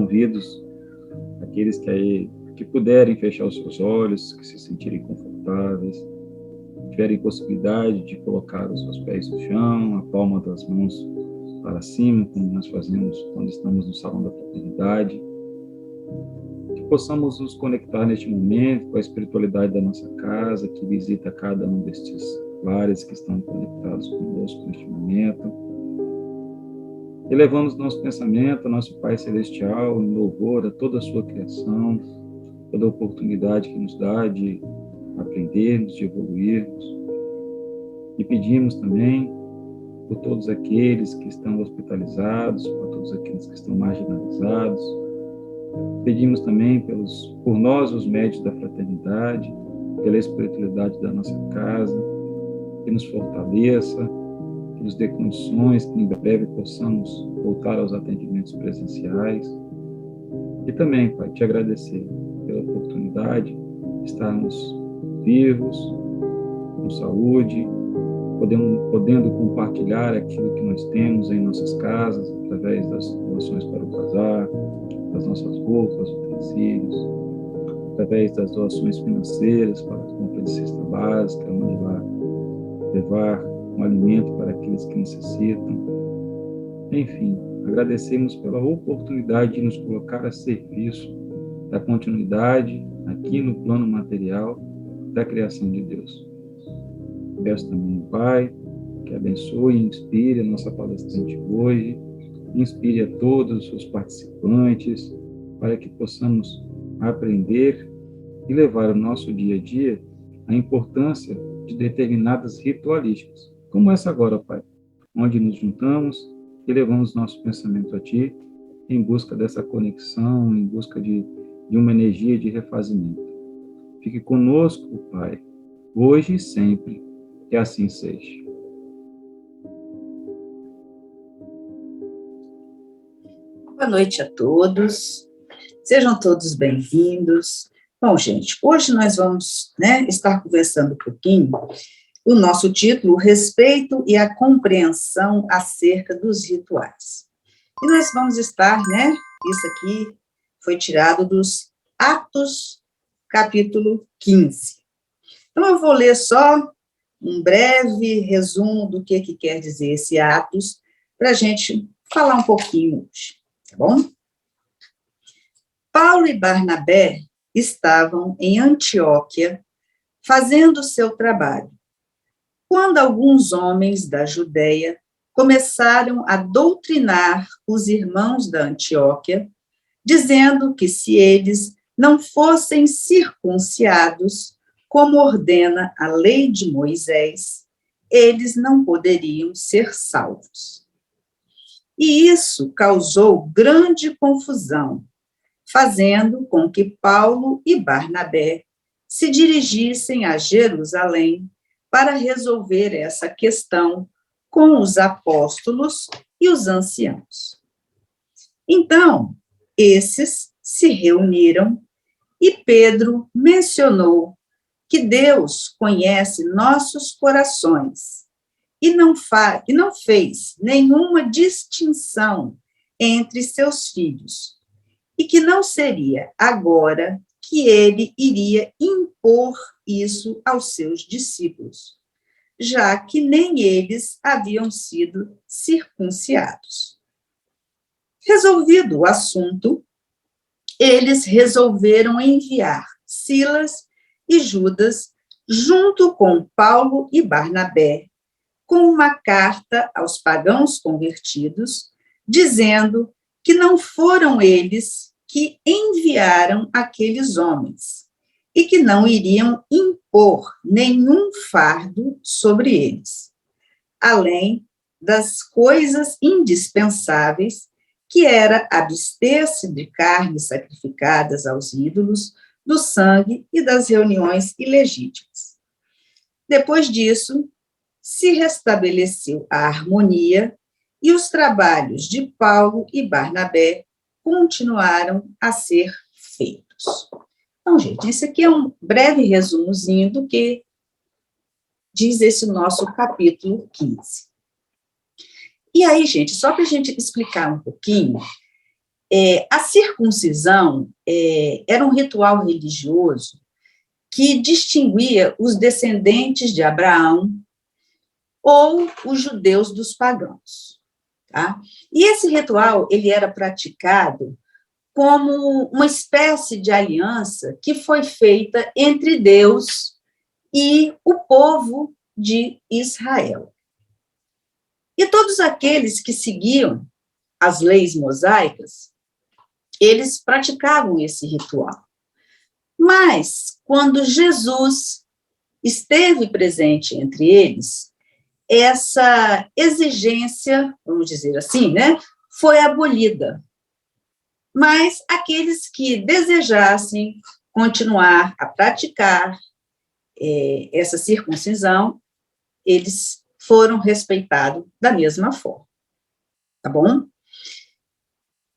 convidos aqueles que puderem fechar os seus olhos, que se sentirem confortáveis, tiverem possibilidade de colocar os seus pés no chão, a palma das mãos para cima, como nós fazemos quando estamos no salão da fraternidade, que possamos nos conectar neste momento com a espiritualidade da nossa casa, que visita cada um destes lares que estão conectados conosco neste momento, e levamos nosso pensamento ao nosso Pai Celestial em louvor a toda a sua criação, toda a oportunidade que nos dá de aprendermos, de evoluirmos, e pedimos também por todos aqueles que estão hospitalizados, por todos aqueles que estão marginalizados. Pedimos também por nós, os médios da fraternidade, pela espiritualidade da nossa casa, que nos fortaleça, que nos dê condições, que em breve possamos voltar aos atendimentos presenciais. E também, Pai, te agradecer pela oportunidade de estarmos vivos, com saúde, podendo compartilhar aquilo que nós temos em nossas casas, através das doações para o bazar, das nossas roupas, utensílios, através das doações financeiras para a compra de cesta básica, onde vai levar um alimento para aqueles que necessitam. Enfim, agradecemos pela oportunidade de nos colocar a serviço da continuidade aqui no plano material da criação de Deus. Peço também, Pai, que abençoe e inspire a nossa palestrante hoje, inspire a todos os seus participantes, para que possamos aprender e levar ao nosso dia a dia a importância de determinadas ritualísticas, como essa agora, Pai, onde nos juntamos e levamos nosso pensamento a Ti, em busca dessa conexão, em busca de uma energia de refazimento. Fique conosco, Pai, hoje e sempre, que assim seja. Boa noite a todos, sejam todos bem-vindos. Bom, gente, hoje nós vamos estar conversando um pouquinho. O nosso título, o respeito e a compreensão acerca dos rituais. E nós vamos estar, isso aqui foi tirado dos Atos, capítulo 15. Então, eu vou ler só um breve resumo do que quer dizer esse Atos, para a gente falar um pouquinho hoje, tá bom? Paulo e Barnabé estavam em Antioquia, fazendo seu trabalho, quando alguns homens da Judeia começaram a doutrinar os irmãos da Antioquia, dizendo que se eles não fossem circuncidados, como ordena a lei de Moisés, eles não poderiam ser salvos. E isso causou grande confusão, fazendo com que Paulo e Barnabé se dirigissem a Jerusalém para resolver essa questão com os apóstolos e os anciãos. Então, esses se reuniram e Pedro mencionou que Deus conhece nossos corações e não fez nenhuma distinção entre seus filhos, e que não seria agora que ele iria impor isso aos seus discípulos, já que nem eles haviam sido circuncidados. Resolvido o assunto, eles resolveram enviar Silas e Judas, junto com Paulo e Barnabé, com uma carta aos pagãos convertidos, dizendo que não foram eles que enviaram aqueles homens e que não iriam impor nenhum fardo sobre eles, além das coisas indispensáveis, que era abster-se de carnes sacrificadas aos ídolos, do sangue e das reuniões ilegítimas. Depois disso, se restabeleceu a harmonia e os trabalhos de Paulo e Barnabé continuaram a ser feitos. Então, gente, esse aqui é um breve resumozinho do que diz esse nosso capítulo 15. E aí, gente, só para a gente explicar um pouquinho, A circuncisão era um ritual religioso que distinguia os descendentes de Abraão ou os judeus dos pagãos. Tá? E esse ritual ele era praticado como uma espécie de aliança que foi feita entre Deus e o povo de Israel. E todos aqueles que seguiam as leis mosaicas, eles praticavam esse ritual. Mas, quando Jesus esteve presente entre eles, essa exigência, vamos dizer assim, né, foi abolida. Mas aqueles que desejassem continuar a praticar essa circuncisão, eles foram respeitados da mesma forma. Tá bom?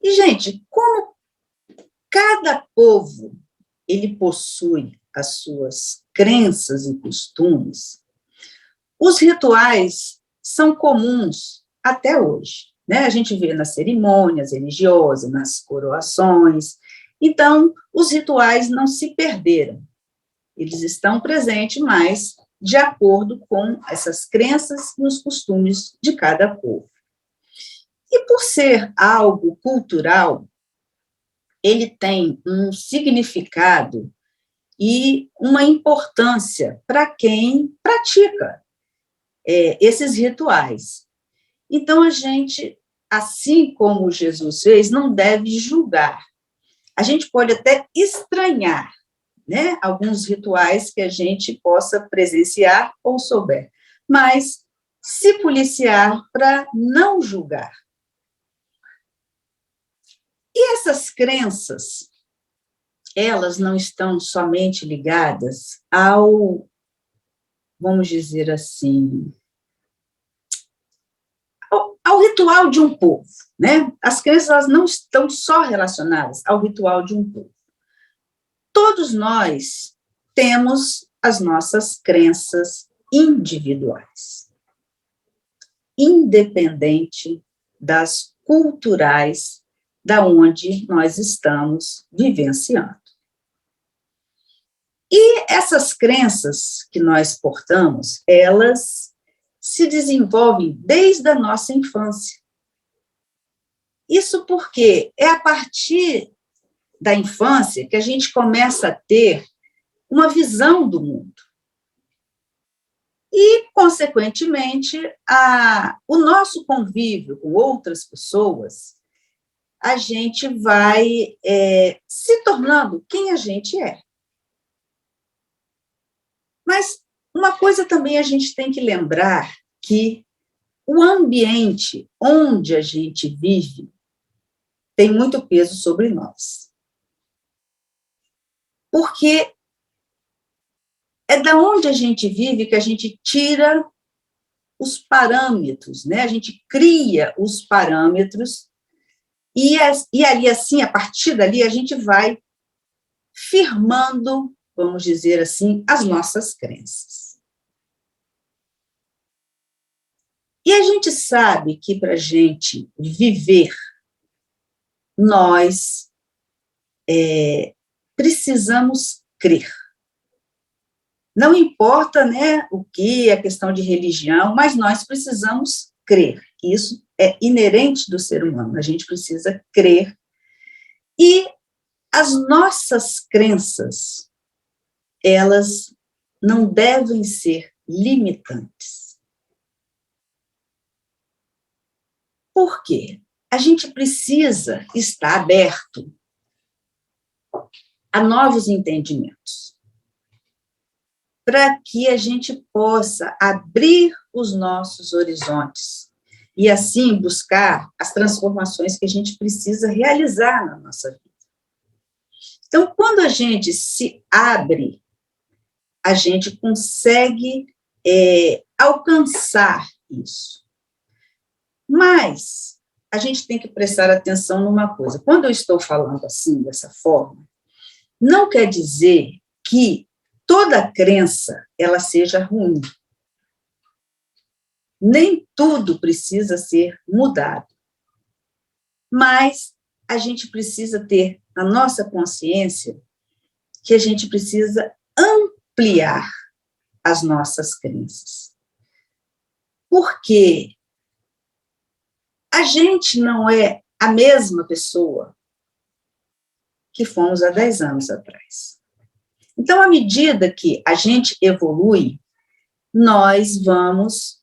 E, gente, como cada povo ele possui as suas crenças e costumes, os rituais são comuns até hoje, né? A gente vê nas cerimônias religiosas, nas coroações. Então, os rituais não se perderam. Eles estão presentes, mas de acordo com essas crenças e os costumes de cada povo. E por ser algo cultural, ele tem um significado e uma importância para quem pratica esses rituais. Então, a gente, assim como Jesus fez, não deve julgar. A gente pode até estranhar, né, alguns rituais que a gente possa presenciar ou souber, mas se policiar para não julgar. E essas crenças, elas não estão somente ligadas ao, vamos dizer assim, ao ritual de um povo, né? As crenças elas não estão só relacionadas ao ritual de um povo. Todos nós temos as nossas crenças individuais, independente das culturais da onde nós estamos vivenciando. E essas crenças que nós portamos, elas se desenvolvem desde a nossa infância. Isso porque é a partir da infância que a gente começa a ter uma visão do mundo. E, consequentemente, o nosso convívio com outras pessoas, a gente vai se tornando quem a gente é. Mas uma coisa também a gente tem que lembrar que o ambiente onde a gente vive tem muito peso sobre nós. Porque é da onde a gente vive que a gente tira os parâmetros, né? A gente cria os parâmetros e ali, assim, a partir dali, a gente vai firmando, vamos dizer assim, as nossas crenças. E a gente sabe que para a gente viver, nós precisamos crer. Não importa, né, o que, a questão de religião, mas nós precisamos crer. Isso é inerente do ser humano, a gente precisa crer. E as nossas crenças, elas não devem ser limitantes. Por quê? A gente precisa estar aberto a novos entendimentos, para que a gente possa abrir os nossos horizontes e, assim, buscar as transformações que a gente precisa realizar na nossa vida. Então, quando a gente se abre, a gente consegue alcançar isso. Mas a gente tem que prestar atenção numa coisa. Quando eu estou falando assim, dessa forma, não quer dizer que toda crença ela seja ruim. Nem tudo precisa ser mudado. Mas a gente precisa ter na nossa consciência que a gente precisa ampliar as nossas crenças. Porque a gente não é a mesma pessoa que fomos há 10 anos atrás. Então, à medida que a gente evolui, nós vamos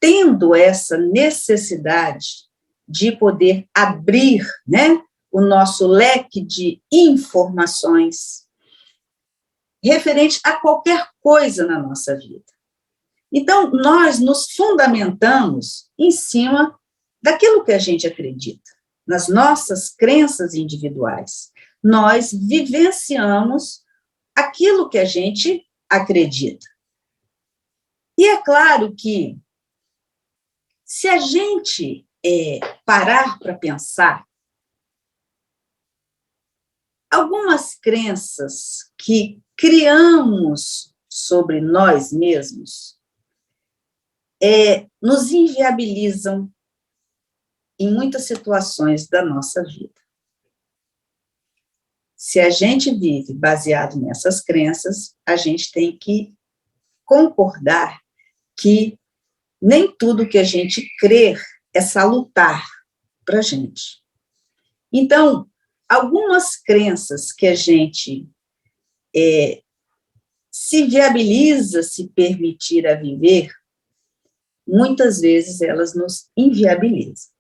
tendo essa necessidade de poder abrir, né, o nosso leque de informações referente a qualquer coisa na nossa vida. Então, nós nos fundamentamos em cima daquilo que a gente acredita, nas nossas crenças individuais. Nós vivenciamos aquilo que a gente acredita. E é claro que, se a gente parar para pensar, algumas crenças que criamos sobre nós mesmos nos inviabilizam em muitas situações da nossa vida. Se a gente vive baseado nessas crenças, a gente tem que concordar que nem tudo que a gente crer é salutar para a gente. Então, algumas crenças que a gente se viabiliza se permitir a viver, muitas vezes elas nos inviabilizam.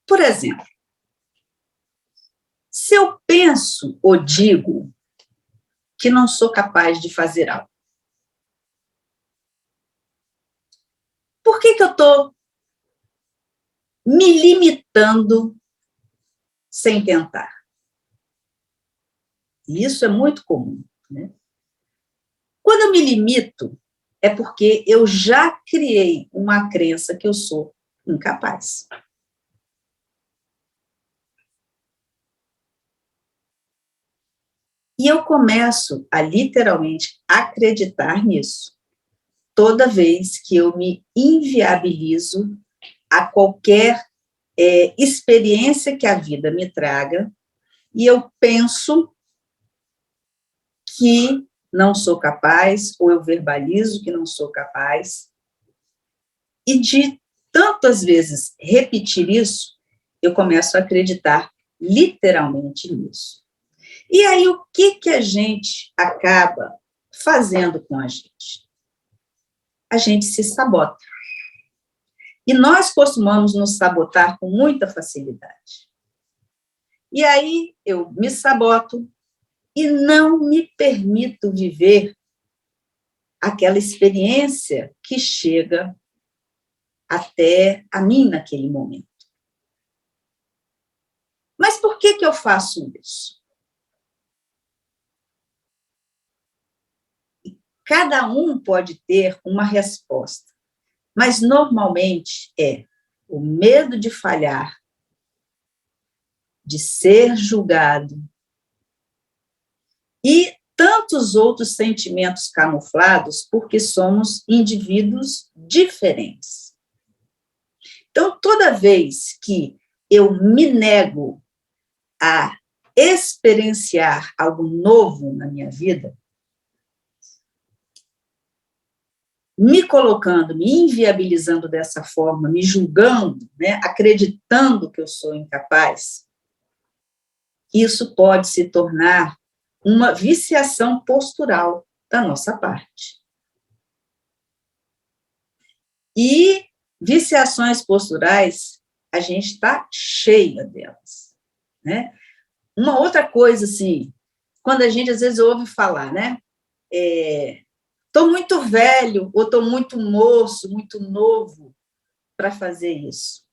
Por exemplo, se eu penso ou digo que não sou capaz de fazer algo, por que eu estou me limitando sem tentar? E isso é muito comum, né? Quando eu me limito, é porque eu já criei uma crença que eu sou incapaz. E eu começo a literalmente acreditar nisso, toda vez que eu me inviabilizo a qualquer experiência que a vida me traga, e eu penso que não sou capaz, ou eu verbalizo que não sou capaz, e de tantas vezes repetir isso, eu começo a acreditar literalmente nisso. E aí, o que a gente acaba fazendo com a gente? A gente se sabota. E nós costumamos nos sabotar com muita facilidade. E aí, eu me saboto e não me permito viver aquela experiência que chega até a mim naquele momento. Mas por que eu faço isso? Cada um pode ter uma resposta, mas normalmente é o medo de falhar, de ser julgado e tantos outros sentimentos camuflados porque somos indivíduos diferentes. Então, toda vez que eu me nego a experienciar algo novo na minha vida, me colocando, me inviabilizando dessa forma, me julgando, né, acreditando que eu sou incapaz, isso pode se tornar uma viciação postural da nossa parte. E viciações posturais, a gente está cheia delas, né? Uma outra coisa, assim, quando a gente às vezes ouve falar, né, estou muito velho, ou estou muito moço, muito novo para fazer isso.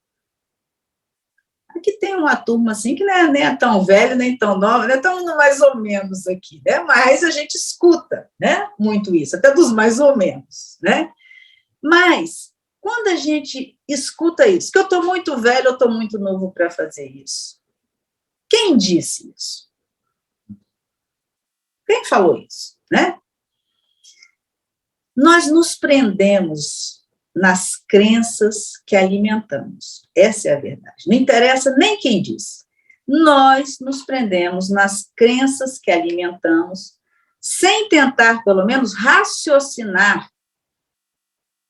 Aqui tem uma turma assim que não é nem tão velha, nem tão nova, né? Estamos mais ou menos aqui, né? Mas a gente escuta, né? Muito isso, até dos mais ou menos, né? Mas, quando a gente escuta isso, que eu estou muito velho, eu estou muito novo para fazer isso. Quem disse isso? Quem falou isso, né? Nós nos prendemos nas crenças que alimentamos. Essa é a verdade. Não interessa nem quem diz. Nós nos prendemos nas crenças que alimentamos, sem tentar, pelo menos, raciocinar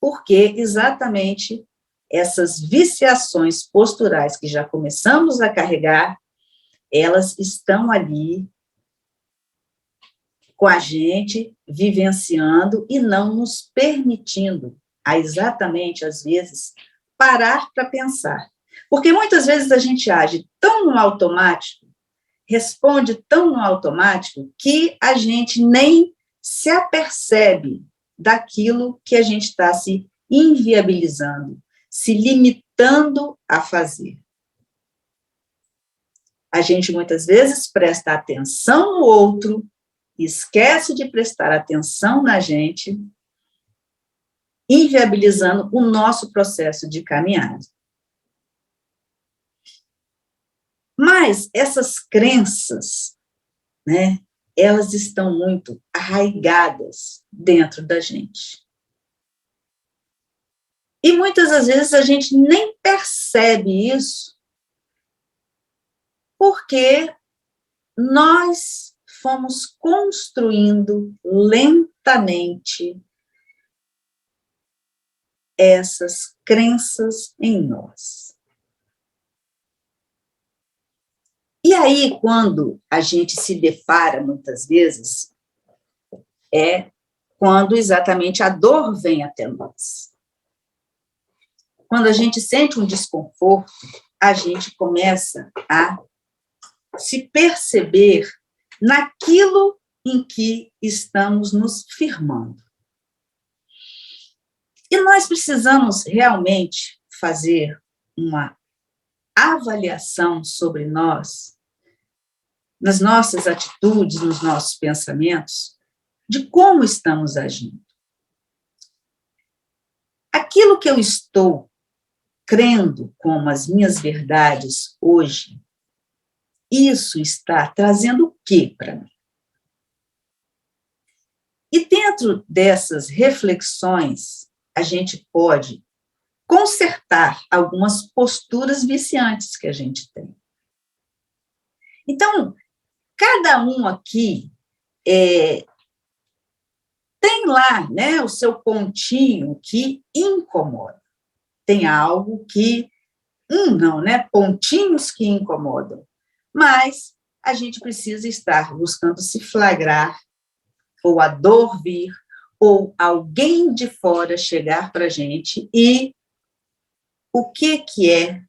porque exatamente essas viciações posturais que já começamos a carregar, elas estão ali com a gente, vivenciando e não nos permitindo a exatamente, às vezes, parar para pensar. Porque muitas vezes a gente age tão no automático, responde tão no automático, que a gente nem se apercebe daquilo que a gente está se inviabilizando, se limitando a fazer. A gente muitas vezes presta atenção no outro, esquece de prestar atenção na gente, inviabilizando o nosso processo de caminhada. Mas essas crenças, né, elas estão muito arraigadas dentro da gente. E muitas das vezes a gente nem percebe isso, porque nós fomos construindo lentamente essas crenças em nós. E aí, quando a gente se depara, muitas vezes, é quando exatamente a dor vem até nós. Quando a gente sente um desconforto, a gente começa a se perceber naquilo em que estamos nos firmando. E nós precisamos realmente fazer uma avaliação sobre nós, nas nossas atitudes, nos nossos pensamentos, de como estamos agindo. Aquilo que eu estou crendo como as minhas verdades hoje, isso está trazendo o quê para mim? E dentro dessas reflexões, a gente pode consertar algumas posturas viciantes que a gente tem. Então, cada um aqui tem lá, né, o seu pontinho que incomoda. Tem algo que, não, né, pontinhos que incomodam. Mas a gente precisa estar buscando se flagrar, ou a dor vir, ou alguém de fora chegar para a gente e o que é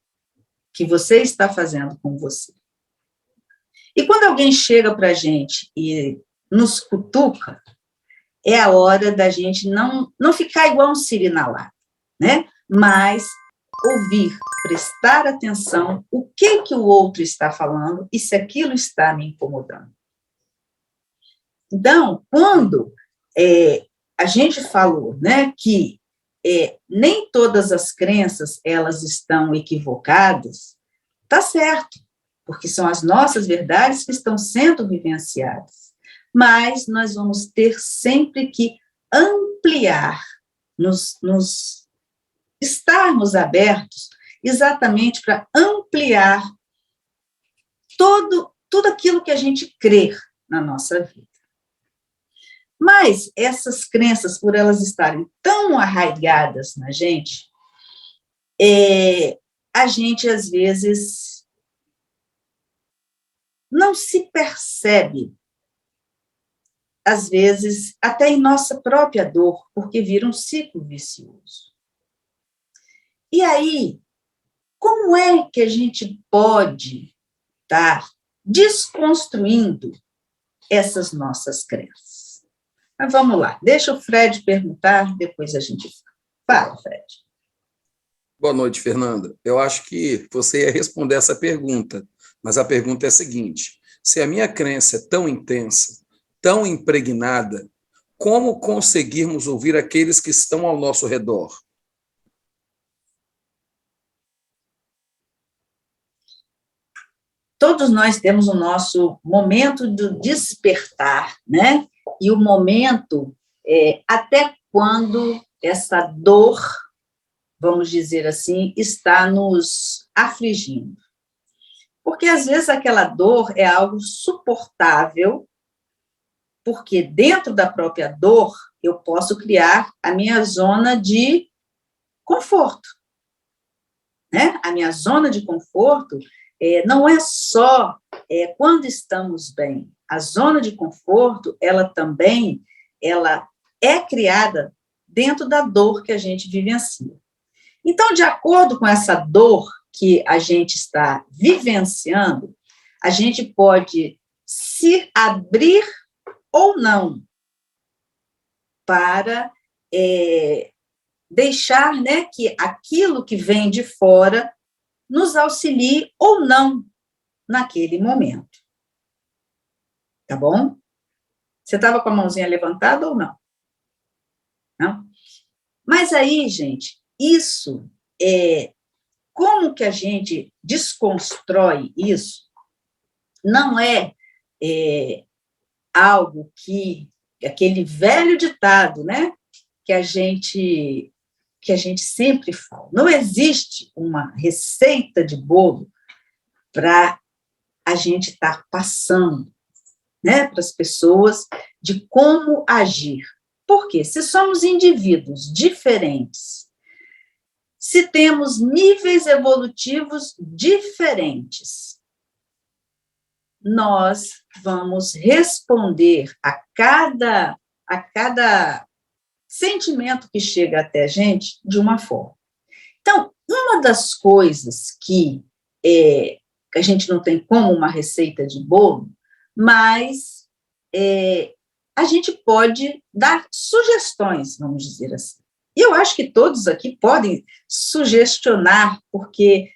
que você está fazendo com você. E quando alguém chega para a gente e nos cutuca, é a hora da gente não ficar igual um siri na lata, né? Mas ouvir, prestar atenção o que o outro está falando e se aquilo está me incomodando. Então, quando a gente falou, né, que nem todas as crenças elas estão equivocadas, tá certo, porque são as nossas verdades que estão sendo vivenciadas. Mas nós vamos ter sempre que ampliar, estarmos abertos exatamente para ampliar tudo aquilo que a gente crê na nossa vida. Mas essas crenças, por elas estarem tão arraigadas na gente, a gente, às vezes, não se percebe, às vezes, até em nossa própria dor, porque vira um ciclo vicioso. E aí, como é que a gente pode estar desconstruindo essas nossas crenças? Mas vamos lá, deixa o Fred perguntar, depois a gente fala, Fred. Boa noite, Fernanda. Eu acho que você ia responder essa pergunta, mas a pergunta é a seguinte: se a minha crença é tão intensa, tão impregnada, como conseguirmos ouvir aqueles que estão ao nosso redor? Todos nós temos o nosso momento do despertar, né? E o momento até quando essa dor vamos dizer assim, está nos afligindo. Porque, às vezes, aquela dor é algo suportável, porque dentro da própria dor eu posso criar a minha zona de conforto. Né? A minha zona de conforto não é só quando estamos bem. A zona de conforto, ela também é criada dentro da dor que a gente vivencia. Então, de acordo com essa dor que a gente está vivenciando, a gente pode se abrir ou não para deixar, né, que aquilo que vem de fora nos auxilie ou não naquele momento. Tá bom? Você estava com a mãozinha levantada ou não? Não? Mas aí, gente, isso como que a gente desconstrói isso? Não é algo aquele velho ditado, né, que a gente sempre fala. Não existe uma receita de bolo para a gente estar passando, né, para as pessoas de como agir. Por quê? Se somos indivíduos diferentes, se temos níveis evolutivos diferentes, nós vamos responder a cada sentimento que chega até a gente de uma forma. Então, uma das coisas que a gente não tem como uma receita de bolo, mas a gente pode dar sugestões, vamos dizer assim. E eu acho que todos aqui podem sugestionar, porque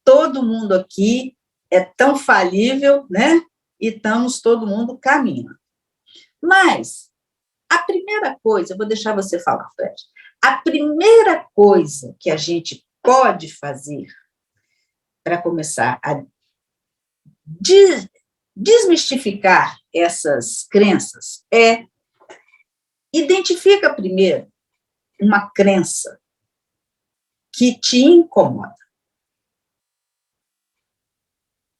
todo mundo aqui é tão falível, né? E estamos todo mundo caminhando. Mas a primeira coisa, eu vou deixar você falar, Fred. A primeira coisa que a gente pode fazer para começar a desmistificar essas crenças identifica primeiro uma crença que te incomoda.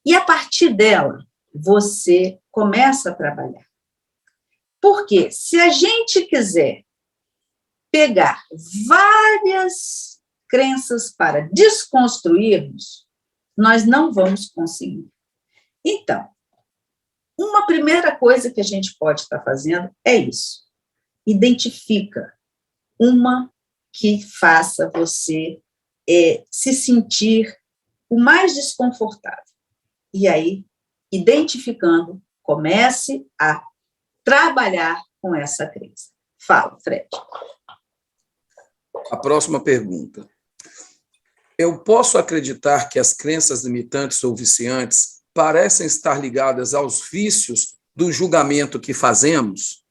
E a partir dela, você começa a trabalhar. Porque se a gente quiser pegar várias crenças para desconstruirmos, nós não vamos conseguir. Então, uma primeira coisa que a gente pode estar fazendo é isso. Identifica uma que faça você se sentir o mais desconfortável. E aí, identificando, comece a trabalhar com essa crença. Fala, Fred. A próxima pergunta. Eu posso acreditar que as crenças limitantes ou viciantes parecem estar ligadas aos vícios do julgamento que fazemos?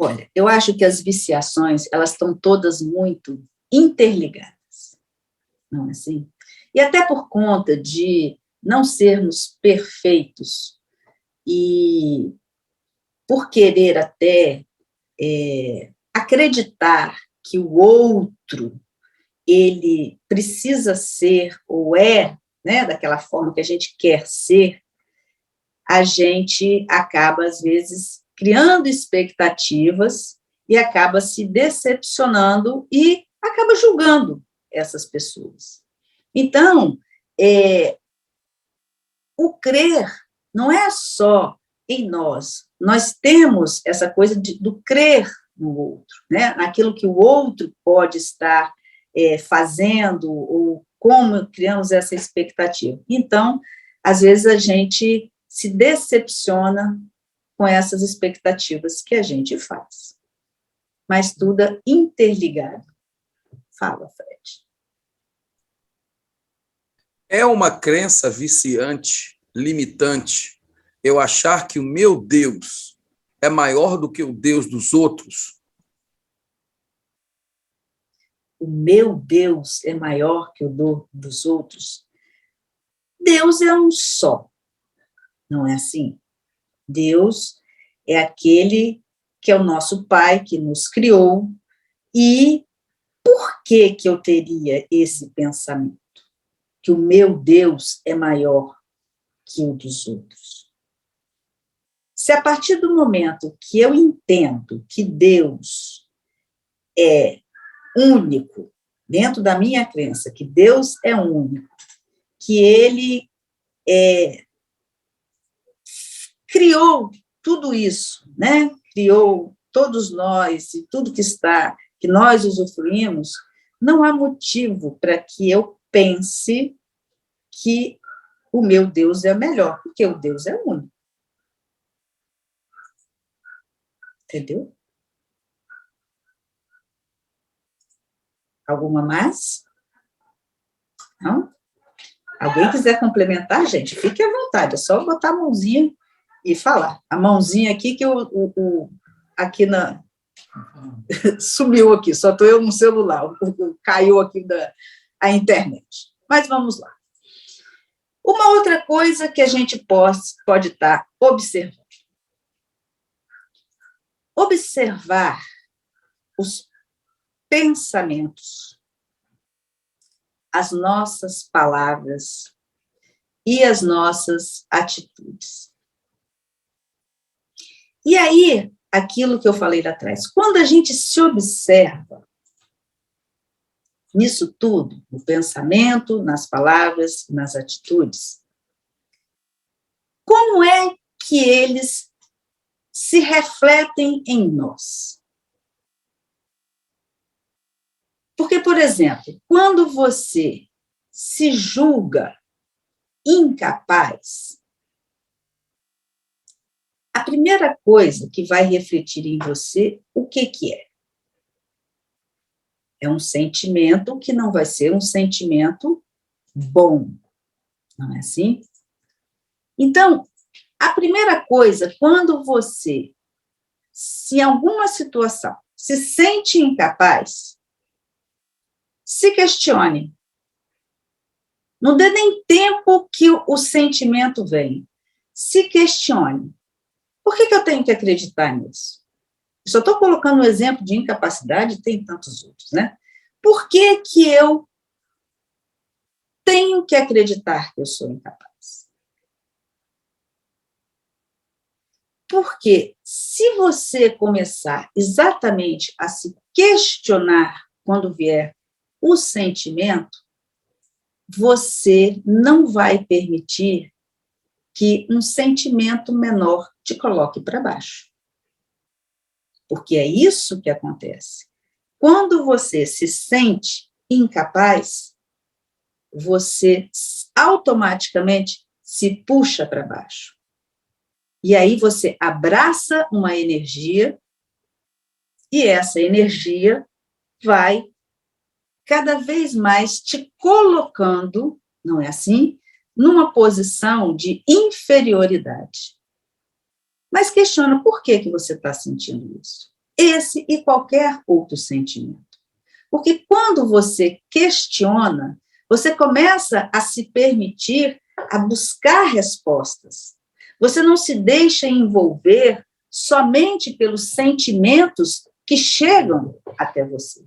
Olha, eu acho que as viciações, elas estão todas muito interligadas, não é assim? E até por conta de não sermos perfeitos e por querer até acreditar que o outro, ele precisa ser ou né, daquela forma que a gente quer ser, a gente acaba, às vezes, criando expectativas e acaba se decepcionando e acaba julgando essas pessoas. Então, o crer não é só em nós. Nós temos essa coisa do crer no outro, né? Naquilo que o outro pode estar fazendo ou como criamos essa expectativa. Então, às vezes a gente se decepciona com essas expectativas que a gente faz. Mas tudo é interligado. Fala, Fred. É uma crença viciante, limitante, eu achar que o meu Deus é maior do que o Deus dos outros? O meu Deus é maior que o dos outros? Deus é um só, não é assim? Deus é aquele que é o nosso Pai, que nos criou. E por que que eu teria esse pensamento? Que o meu Deus é maior que o dos outros. Se a partir do momento que eu entendo que Deus é único, dentro da minha crença, que Deus é único, que Ele criou tudo isso, né? Criou todos nós e tudo que está, que nós usufruímos, não há motivo para que eu pense que o meu Deus é melhor, porque o Deus é único. Entendeu? Alguma mais? Não? Alguém quiser complementar, gente, fique à vontade, é só botar a mãozinha e falar. A mãozinha aqui que aqui sumiu aqui, só estou eu no celular, caiu aqui a internet. Mas vamos lá. Uma outra coisa que a gente pode estar observando. Observar os pensamentos, as nossas palavras e as nossas atitudes. E aí, aquilo que eu falei lá atrás, quando a gente se observa nisso tudo, no pensamento, nas palavras, nas atitudes, como é que eles se refletem em nós? Porque, por exemplo, quando você se julga incapaz, a primeira coisa que vai refletir em você, o que é? É um sentimento que não vai ser um sentimento bom, não é assim? Então, a primeira coisa, quando você, se em alguma situação, se sente incapaz, se questione. Não dê nem tempo que o sentimento vem. Se questione. Por que eu tenho que acreditar nisso? Eu só estou colocando um exemplo de incapacidade, tem tantos outros, né? Por que que eu tenho que acreditar que eu sou incapaz? Porque se você começar exatamente a se questionar quando vier o sentimento, você não vai permitir que um sentimento menor te coloque para baixo. Porque é isso que acontece. Quando você se sente incapaz, você automaticamente se puxa para baixo. E aí você abraça uma energia, e essa energia vai cada vez mais te colocando, não é assim? Numa posição de inferioridade. Mas questiona por que você está sentindo isso. Esse e qualquer outro sentimento. Porque quando você questiona, você começa a se permitir a buscar respostas. Você não se deixa envolver somente pelos sentimentos que chegam até você.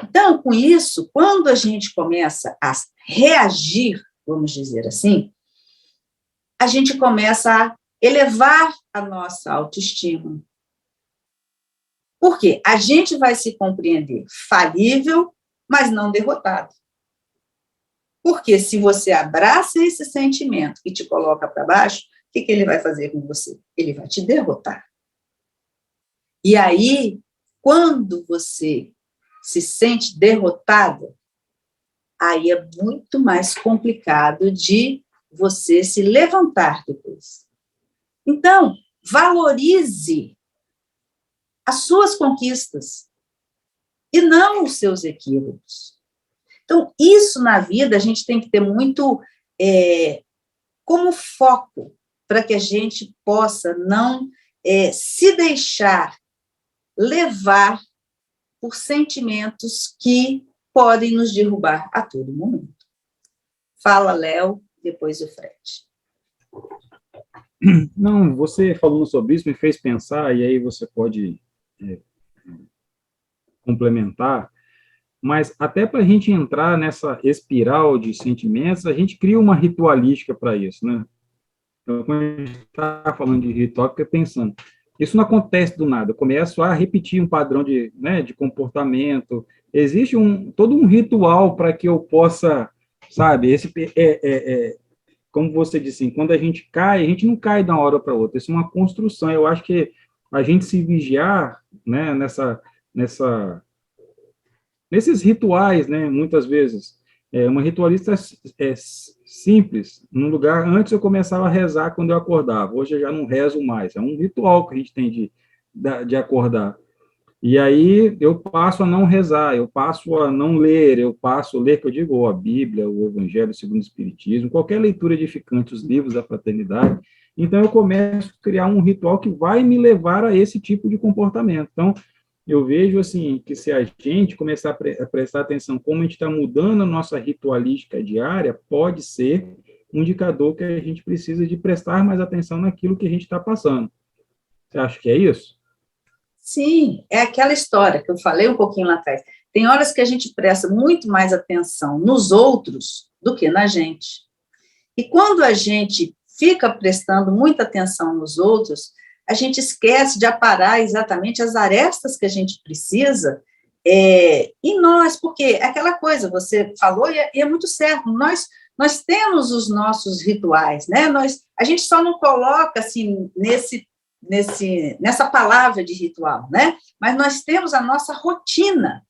Então, com isso, quando a gente começa a reagir, vamos dizer assim, a gente começa a elevar a nossa autoestima. Por quê? A gente vai se compreender falível, mas não derrotado. Porque se você abraça esse sentimento e te coloca para baixo, o que ele vai fazer com você? Ele vai te derrotar. E aí, quando você se sente derrotado, aí é muito mais complicado de você se levantar depois. Então, valorize as suas conquistas e não os seus equívocos. Então, isso na vida a gente tem que ter muito como foco para que a gente possa não se deixar levar por sentimentos que podem nos derrubar a todo momento. Fala, Léo, depois o Fred. Não, você falando sobre isso me fez pensar, e aí você pode complementar, mas até para a gente entrar nessa espiral de sentimentos, a gente cria uma ritualística para isso, né? Então, quando a gente está falando de ritual, fica pensando, isso não acontece do nada, eu começo a repetir um padrão de, né, de comportamento, existe todo um ritual para que eu possa, sabe, como você disse, assim, quando a gente cai, a gente não cai de uma hora para outra, isso é uma construção, eu acho que a gente se vigiar, né, nessa nesses rituais, né, muitas vezes, uma ritualista simples, num lugar, antes eu começava a rezar quando eu acordava, hoje eu já não rezo mais, é um ritual que a gente tem de acordar, e aí eu passo a não rezar, eu passo a não ler, eu passo a ler, que eu digo, a Bíblia, o Evangelho segundo o Espiritismo, qualquer leitura edificante, os livros da fraternidade, então eu começo a criar um ritual que vai me levar a esse tipo de comportamento. Então, eu vejo assim que se a gente começar a prestar atenção como a gente está mudando a nossa ritualística diária, pode ser um indicador que a gente precisa de prestar mais atenção naquilo que a gente está passando. Você acha que é isso? Sim, é aquela história que eu falei um pouquinho lá atrás. Tem horas que a gente presta muito mais atenção nos outros do que na gente. E quando a gente fica prestando muita atenção nos outros, a gente esquece de aparar exatamente as arestas que a gente precisa em nós, porque é aquela coisa, você falou, e é muito certo, nós temos os nossos rituais, né? A gente só não coloca assim nessa palavra de ritual, né? Mas nós temos a nossa rotina,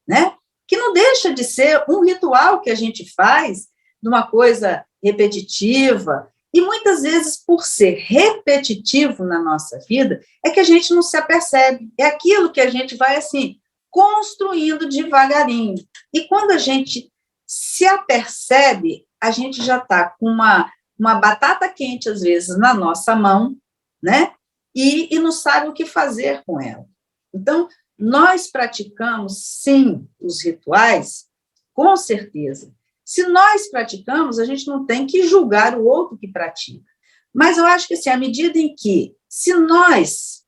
né? Que não deixa de ser um ritual que a gente faz de uma coisa repetitiva, e muitas vezes, por ser repetitivo na nossa vida, é que a gente não se apercebe, é aquilo que a gente vai, assim, construindo devagarinho, e quando a gente se apercebe, a gente já está com uma batata quente, às vezes, na nossa mão, né, e não sabe o que fazer com ela. Então, nós praticamos, sim, os rituais, com certeza. Se nós praticamos, a gente não tem que julgar o outro que pratica. Mas eu acho que, assim, à medida em que, se nós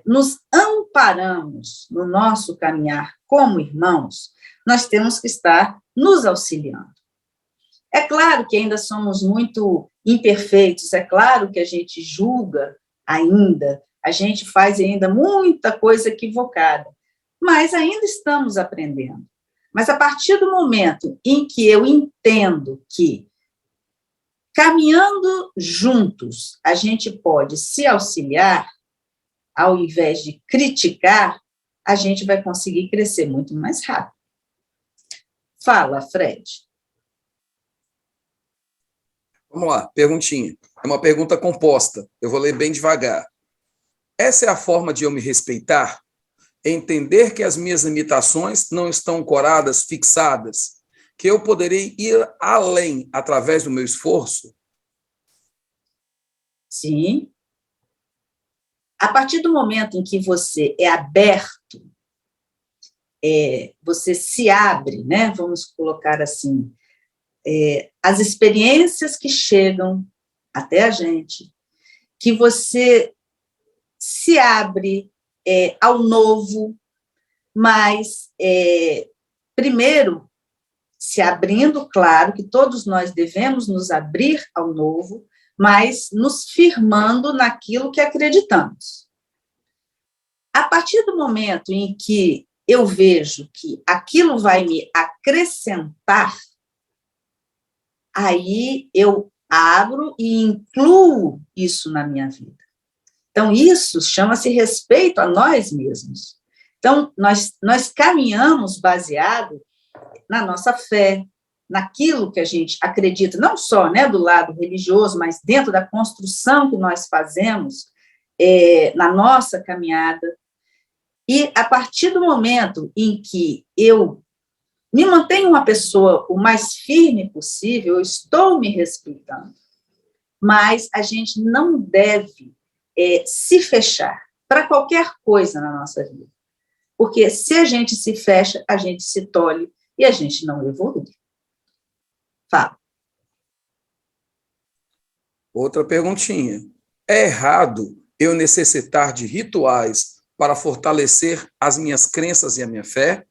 nos amparamos no nosso caminhar como irmãos, nós temos que estar nos auxiliando. É claro que ainda somos muito imperfeitos, é claro que a gente julga ainda, a gente faz ainda muita coisa equivocada, mas ainda estamos aprendendo. Mas a partir do momento em que eu entendo que, caminhando juntos, a gente pode se auxiliar, ao invés de criticar, a gente vai conseguir crescer muito mais rápido. Fala, Fred. Vamos lá, perguntinha. É uma pergunta composta. Eu vou ler bem devagar. Essa é a forma de eu me respeitar? Entender que as minhas limitações não estão ancoradas, fixadas, que eu poderei ir além através do meu esforço? Sim. A partir do momento em que você é aberto, você se abre, né? Vamos colocar assim, as experiências que chegam até a gente, que você se abre ao novo, mas, primeiro, se abrindo, claro que todos nós devemos nos abrir ao novo, mas nos firmando naquilo que acreditamos. A partir do momento em que eu vejo que aquilo vai me acrescentar, aí eu abro e incluo isso na minha vida. Então, isso chama-se respeito a nós mesmos. Então, nós caminhamos baseado na nossa fé, naquilo que a gente acredita, não só, né, do lado religioso, mas dentro da construção que nós fazemos na nossa caminhada. E, a partir do momento em que eu me mantenho uma pessoa o mais firme possível, eu estou me respeitando. Mas a gente não deve se fechar para qualquer coisa na nossa vida. Porque se a gente se fecha, a gente se tolhe e a gente não evolui. Fala. Outra perguntinha. É errado eu necessitar de rituais para fortalecer as minhas crenças e a minha fé?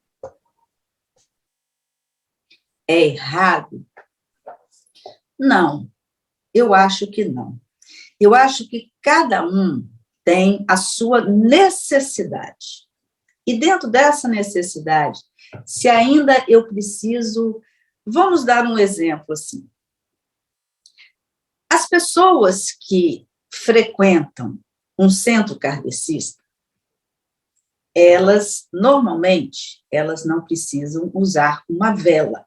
É errado? Não, eu acho que não. Eu acho que cada um tem a sua necessidade. E dentro dessa necessidade, se ainda eu preciso, vamos dar um exemplo assim. As pessoas que frequentam um centro kardecista, normalmente, elas não precisam usar uma vela.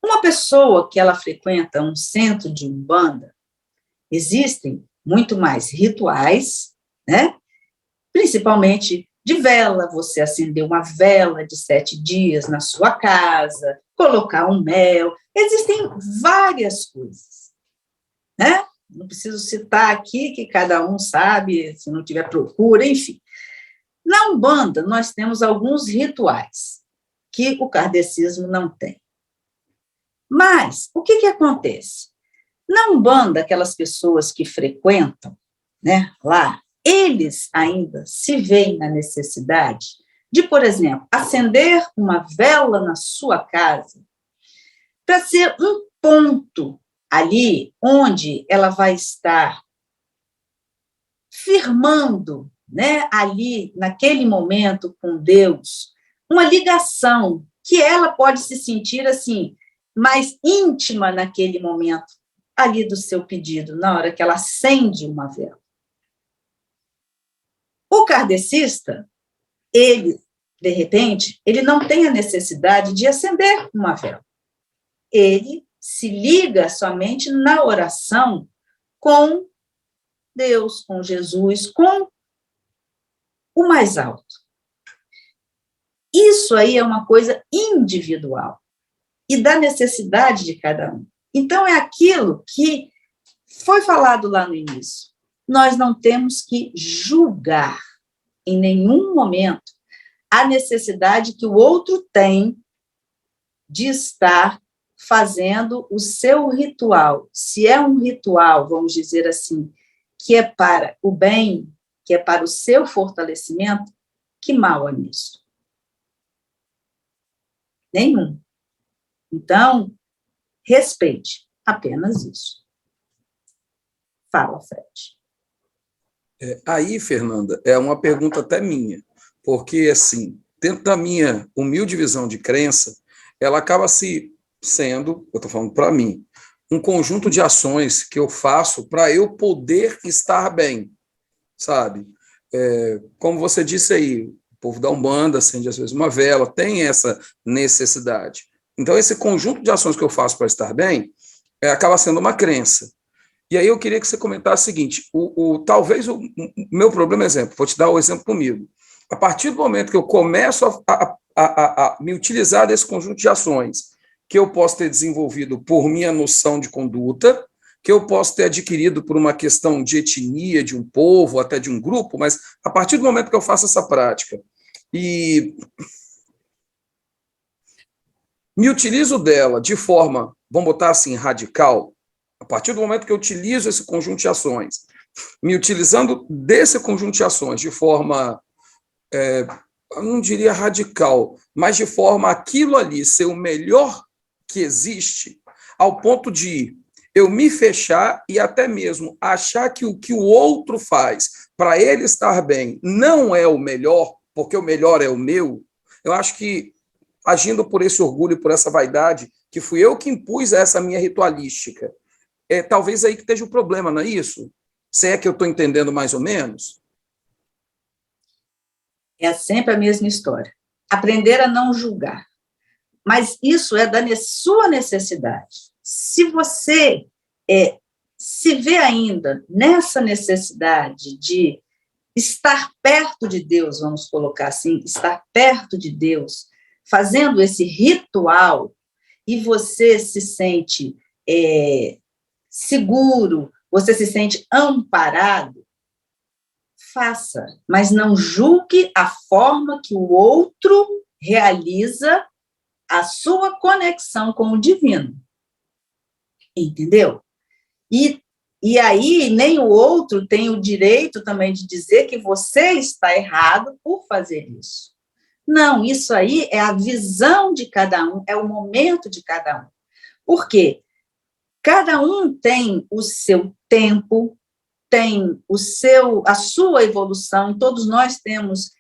Uma pessoa que ela frequenta um centro de umbanda, existem muito mais rituais, né? Principalmente de vela, você acender uma vela de 7 dias na sua casa, colocar um mel, existem várias coisas, né? Não preciso citar aqui, que cada um sabe, se não tiver procura, enfim. Na Umbanda, nós temos alguns rituais que o kardecismo não tem. Mas, o que acontece? Na Umbanda, aquelas pessoas que frequentam, né, lá, eles ainda se veem na necessidade de, por exemplo, acender uma vela na sua casa para ser um ponto ali onde ela vai estar firmando, né, ali, naquele momento com Deus, uma ligação que ela pode se sentir, assim, mais íntima naquele momento, ali do seu pedido, na hora que ela acende uma vela. O kardecista, ele, de repente, ele não tem a necessidade de acender uma vela. Ele se liga somente na oração com Deus, com Jesus, com o mais alto. Isso aí é uma coisa individual e da necessidade de cada um. Então, é aquilo que foi falado lá no início. Nós não temos que julgar em nenhum momento a necessidade que o outro tem de estar fazendo o seu ritual. Se é um ritual, vamos dizer assim, que é para o bem, que é para o seu fortalecimento, que mal é nisso? Nenhum. Então, respeite, apenas isso. Fala, Fred. Aí, Fernanda, é uma pergunta até minha, porque, assim, dentro da minha humilde visão de crença, ela acaba se sendo, eu estou falando para mim, um conjunto de ações que eu faço para eu poder estar bem, sabe? Como você disse aí, o povo da Umbanda acende às vezes uma vela, tem essa necessidade. Então, esse conjunto de ações que eu faço para estar bem acaba sendo uma crença. E aí eu queria que você comentasse o seguinte, talvez o meu problema, exemplo, vou te dar o exemplo comigo. A partir do momento que eu começo a me utilizar desse conjunto de ações que eu posso ter desenvolvido por minha noção de conduta, que eu posso ter adquirido por uma questão de etnia, de um povo, até de um grupo, mas a partir do momento que eu faço essa prática e me utilizo dela de forma, vamos botar assim, radical, a partir do momento que eu utilizo esse conjunto de ações, me utilizando desse conjunto de ações de forma, eu não diria radical, mas de forma aquilo ali ser o melhor que existe, ao ponto de eu me fechar e até mesmo achar que o que o outro faz para ele estar bem não é o melhor, porque o melhor é o meu, eu acho que, agindo por esse orgulho, por essa vaidade, que fui eu que impus essa minha ritualística, talvez aí que esteja o problema, não é isso? Se é que eu estou entendendo mais ou menos? É sempre a mesma história. Aprender a não julgar. Mas isso é da sua necessidade. Se você se vê ainda nessa necessidade de estar perto de Deus, vamos colocar assim, estar perto de Deus, fazendo esse ritual, e você se sente seguro, você se sente amparado, faça, mas não julgue a forma que o outro realiza a sua conexão com o divino. Entendeu? E aí, nem o outro tem o direito também de dizer que você está errado por fazer isso. Não, isso aí é a visão de cada um, é o momento de cada um. Por quê? Cada um tem o seu tempo, tem a sua evolução, todos nós temos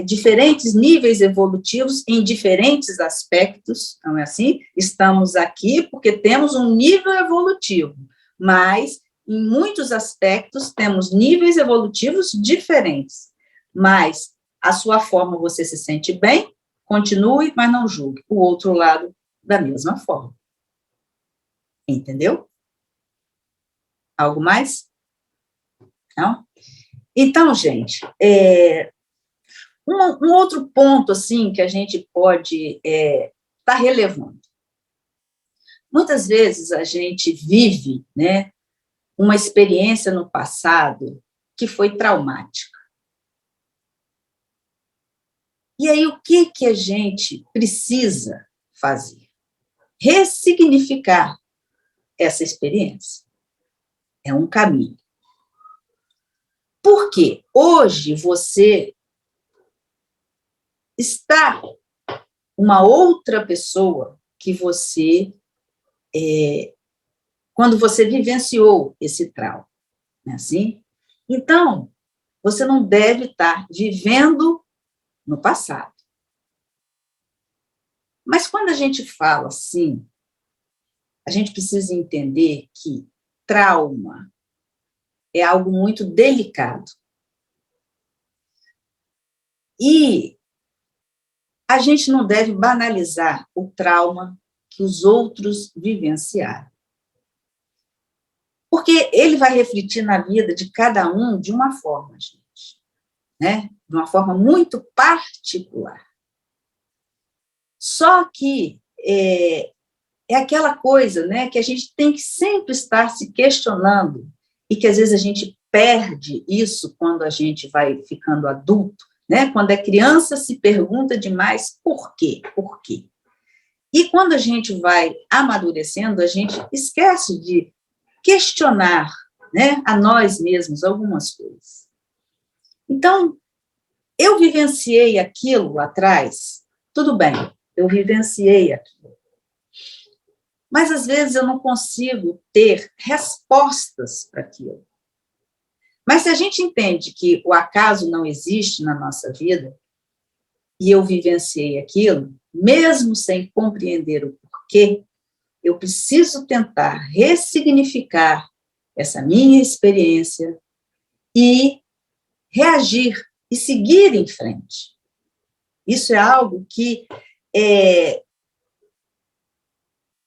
diferentes níveis evolutivos em diferentes aspectos, não é assim? Estamos aqui porque temos um nível evolutivo, mas em muitos aspectos temos níveis evolutivos diferentes, mas a sua forma você se sente bem, continue, mas não julgue o outro lado da mesma forma. Entendeu? Algo mais? Não? Então, gente, um outro ponto, assim, que a gente pode estar relevando. Muitas vezes a gente vive, né, uma experiência no passado que foi traumática. E aí, o que a gente precisa fazer? Ressignificar essa experiência. É um caminho. Porque hoje você está uma outra pessoa que você, quando você vivenciou esse trauma, não é assim? Então, você não deve estar vivendo no passado. Mas quando a gente fala assim, a gente precisa entender que trauma é algo muito delicado. E a gente não deve banalizar o trauma que os outros vivenciaram. Porque ele vai refletir na vida de cada um de uma forma, gente, né? De uma forma muito particular. Só que é aquela coisa, né, que a gente tem que sempre estar se questionando e que às vezes a gente perde isso quando a gente vai ficando adulto, né? Quando é criança se pergunta demais por quê? Por quê? E quando a gente vai amadurecendo, a gente esquece de questionar, né, a nós mesmos algumas coisas. Então, eu vivenciei aquilo lá atrás, tudo bem, eu vivenciei aquilo. Mas, às vezes, eu não consigo ter respostas para aquilo. Mas, se a gente entende que o acaso não existe na nossa vida, e eu vivenciei aquilo, mesmo sem compreender o porquê, eu preciso tentar ressignificar essa minha experiência e reagir e seguir em frente. Isso é algo que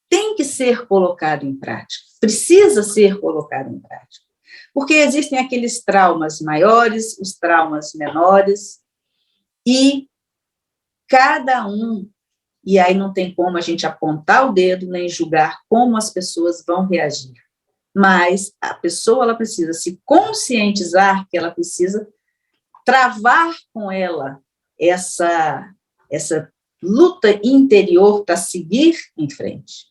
tem que ser colocado em prática, precisa ser colocado em prática. Porque existem aqueles traumas maiores, os traumas menores, e cada um, e aí não tem como a gente apontar o dedo nem julgar como as pessoas vão reagir. Mas a pessoa ela precisa se conscientizar que ela precisa travar com ela essa luta interior para seguir em frente.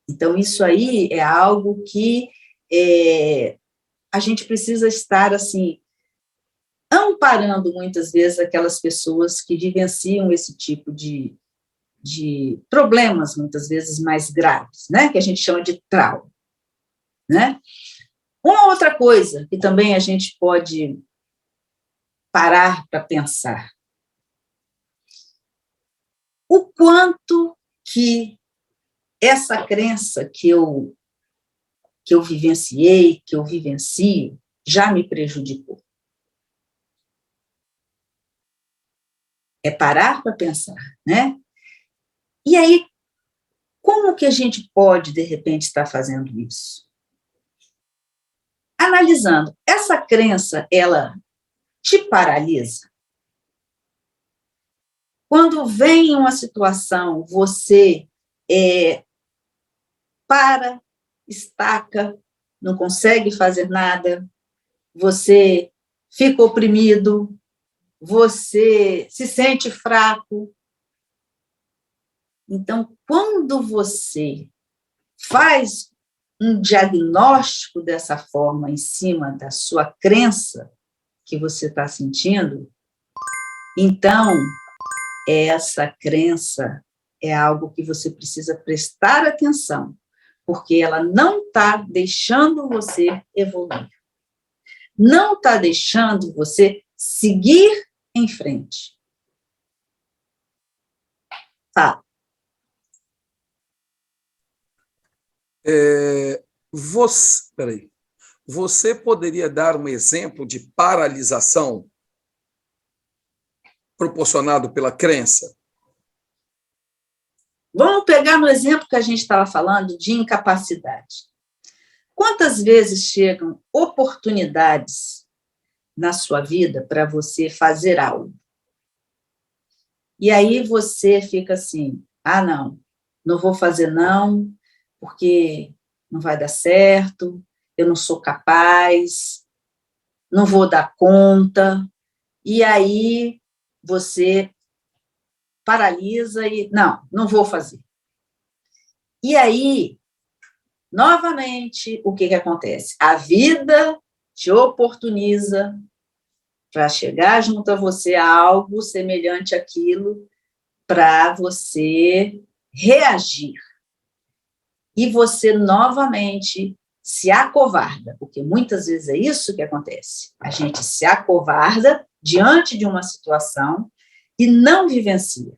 Então, isso aí é algo que a gente precisa estar, assim, amparando muitas vezes aquelas pessoas que vivenciam esse tipo de problemas, muitas vezes mais graves, né? Que a gente chama de trauma, né? Uma outra coisa que também a gente pode parar para pensar, o quanto que essa crença que eu vivenciei, que eu vivencio, já me prejudicou. É parar para pensar, né? E aí, como que a gente pode, de repente, estar fazendo isso? Analisando, essa crença, ela te paralisa? Quando vem uma situação, você para, estaca, não consegue fazer nada, você fica oprimido, você se sente fraco. Então, quando você faz um diagnóstico dessa forma em cima da sua crença que você está sentindo, então essa crença é algo que você precisa prestar atenção, porque ela não está deixando você evoluir, não está deixando você seguir em frente. Tá. Você poderia dar um exemplo de paralisação proporcionado pela crença? Vamos pegar no exemplo que a gente estava falando de incapacidade. Quantas vezes chegam oportunidades na sua vida para você fazer algo? E aí você fica assim, não vou fazer não, porque não vai dar certo, eu não sou capaz, não vou dar conta, e aí você paralisa e, não vou fazer. E aí, novamente, o que acontece? A vida te oportuniza para chegar junto a você a algo semelhante àquilo, para você reagir. E você, novamente, se acovarda, porque muitas vezes é isso que acontece. A gente se acovarda diante de uma situação e não vivencia.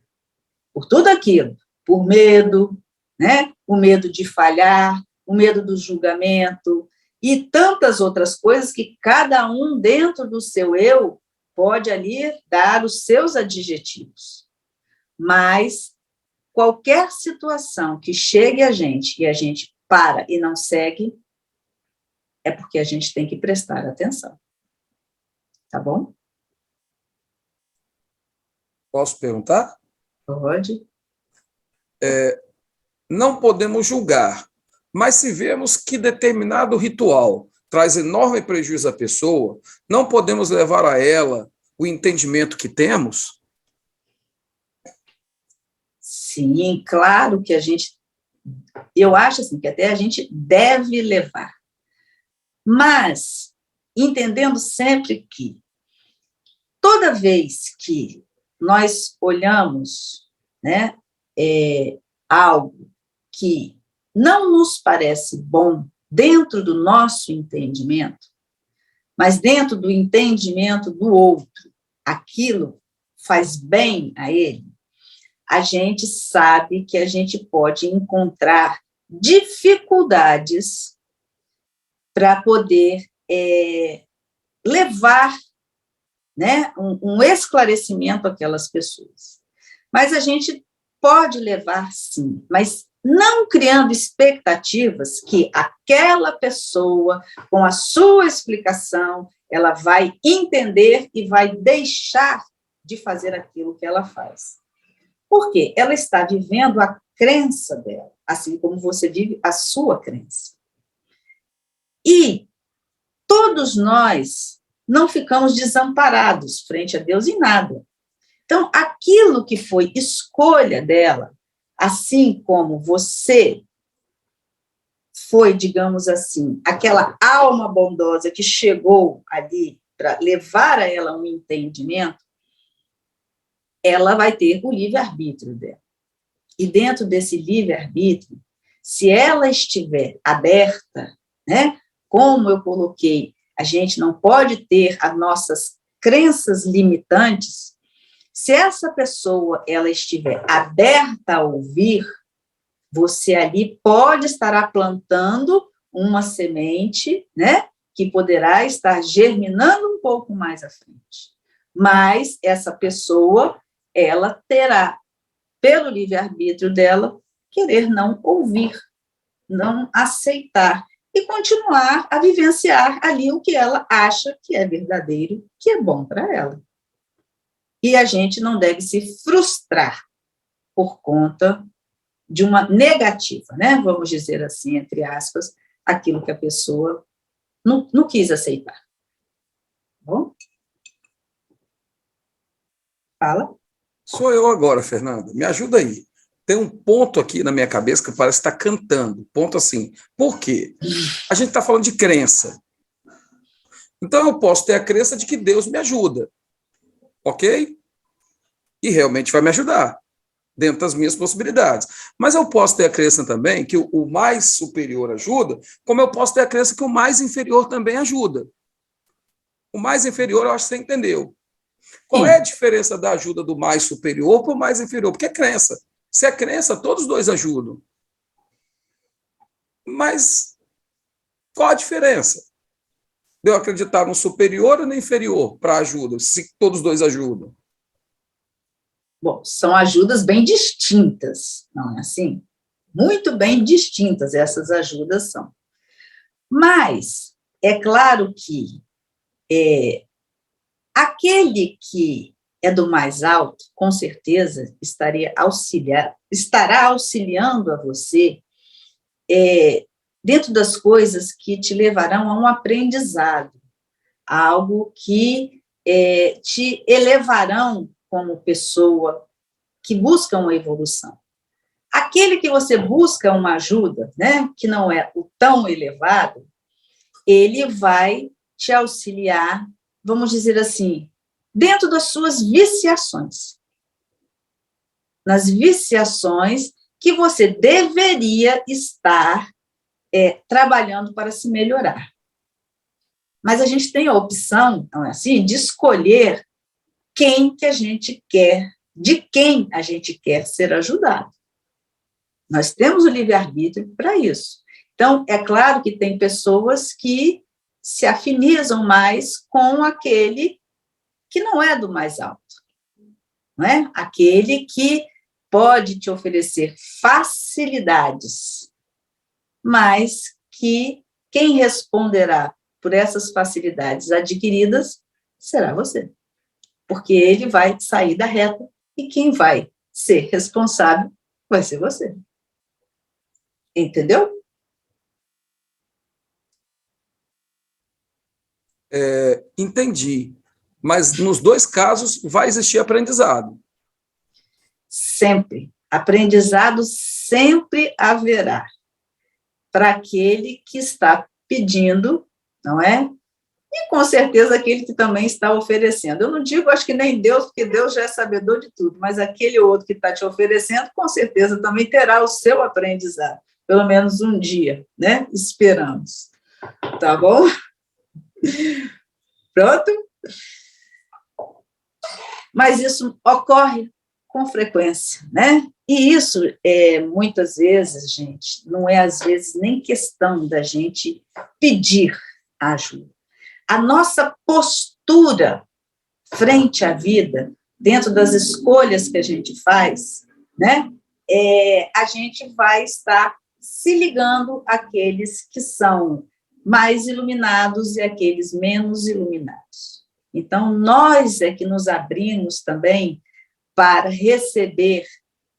Por tudo aquilo, por medo, né? O medo de falhar, o medo do julgamento e tantas outras coisas que cada um dentro do seu eu pode ali dar os seus adjetivos. Mas qualquer situação que chegue a gente e a gente para e não segue, é porque a gente tem que prestar atenção. Tá bom? Posso perguntar? Pode. Não podemos julgar, mas se vemos que determinado ritual traz enorme prejuízo à pessoa, não podemos levar a ela o entendimento que temos? Sim, claro que eu acho assim, que até a gente deve levar. Mas, entendendo sempre que toda vez que nós olhamos, né, algo que não nos parece bom dentro do nosso entendimento, mas dentro do entendimento do outro, aquilo faz bem a ele, a gente sabe que a gente pode encontrar dificuldades para poder levar, né, um esclarecimento àquelas pessoas. Mas a gente pode levar, sim, mas não criando expectativas que aquela pessoa, com a sua explicação, ela vai entender e vai deixar de fazer aquilo que ela faz. Por quê? Ela está vivendo a crença dela, assim como você vive a sua crença. E todos nós não ficamos desamparados frente a Deus em nada. Então, aquilo que foi escolha dela, assim como você foi, digamos assim, aquela alma bondosa que chegou ali para levar a ela um entendimento, ela vai ter o livre-arbítrio dela. E dentro desse livre-arbítrio, se ela estiver aberta, né, como eu coloquei, a gente não pode ter as nossas crenças limitantes. Se essa pessoa ela estiver aberta a ouvir, você ali pode estar plantando uma semente, né, que poderá estar germinando um pouco mais à frente. Mas essa pessoa, ela terá, pelo livre-arbítrio dela, querer não ouvir, não aceitar e continuar a vivenciar ali o que ela acha que é verdadeiro, que é bom para ela. E a gente não deve se frustrar por conta de uma negativa, né? Vamos dizer assim, entre aspas, aquilo que a pessoa não quis aceitar. Tá bom? Fala. Sou eu agora, Fernanda. Me ajuda aí. tem um ponto aqui na minha cabeça que parece que está cantando. Ponto assim. Por quê? A gente está falando de crença. Então, eu posso ter a crença de que Deus me ajuda. Ok? E realmente vai me ajudar, dentro das minhas possibilidades. Mas eu posso ter a crença também que o mais superior ajuda, como eu posso ter a crença que o mais inferior também ajuda. O mais inferior, eu acho que você entendeu. Qual é a diferença da ajuda do mais superior para o mais inferior? Porque é crença. Se é crença, todos os dois ajudam. Mas qual a diferença de eu acreditar no superior ou no inferior para ajuda, se todos os dois ajudam? Bom, são ajudas bem distintas, não é assim? Muito bem distintas essas ajudas são. Mas é claro que aquele que é do mais alto, com certeza estará auxiliando a você dentro das coisas que te levarão a um aprendizado, algo que te elevarão como pessoa que busca uma evolução. Aquele que você busca uma ajuda, né, que não é o tão elevado, ele vai te auxiliar, vamos dizer assim, dentro das suas viciações. Nas viciações que você deveria estar trabalhando para se melhorar. Mas a gente tem a opção, não é assim, de escolher quem que a gente quer, de quem a gente quer ser ajudado. Nós temos o livre-arbítrio para isso. Então, é claro que tem pessoas que se afinizam mais com aquele que não é do mais alto, não é? Aquele que pode te oferecer facilidades, mas que quem responderá por essas facilidades adquiridas será você, porque ele vai sair da reta e quem vai ser responsável vai ser você. Entendeu? Entendi. Mas nos dois casos vai existir aprendizado. Sempre. Aprendizado sempre haverá para aquele que está pedindo, não é? E com certeza aquele que também está oferecendo. Eu não digo, acho que nem Deus, porque Deus já é sabedor de tudo, mas aquele outro que está te oferecendo, com certeza também terá o seu aprendizado, pelo menos um dia, né? Esperamos. Tá bom? Pronto? Mas isso ocorre com frequência, né? E isso, muitas vezes, gente, não é às vezes nem questão da gente pedir ajuda. A nossa postura frente à vida, dentro das escolhas que a gente faz, né? A gente vai estar se ligando àqueles que são mais iluminados e aqueles menos iluminados. Então, nós é que nos abrimos também para receber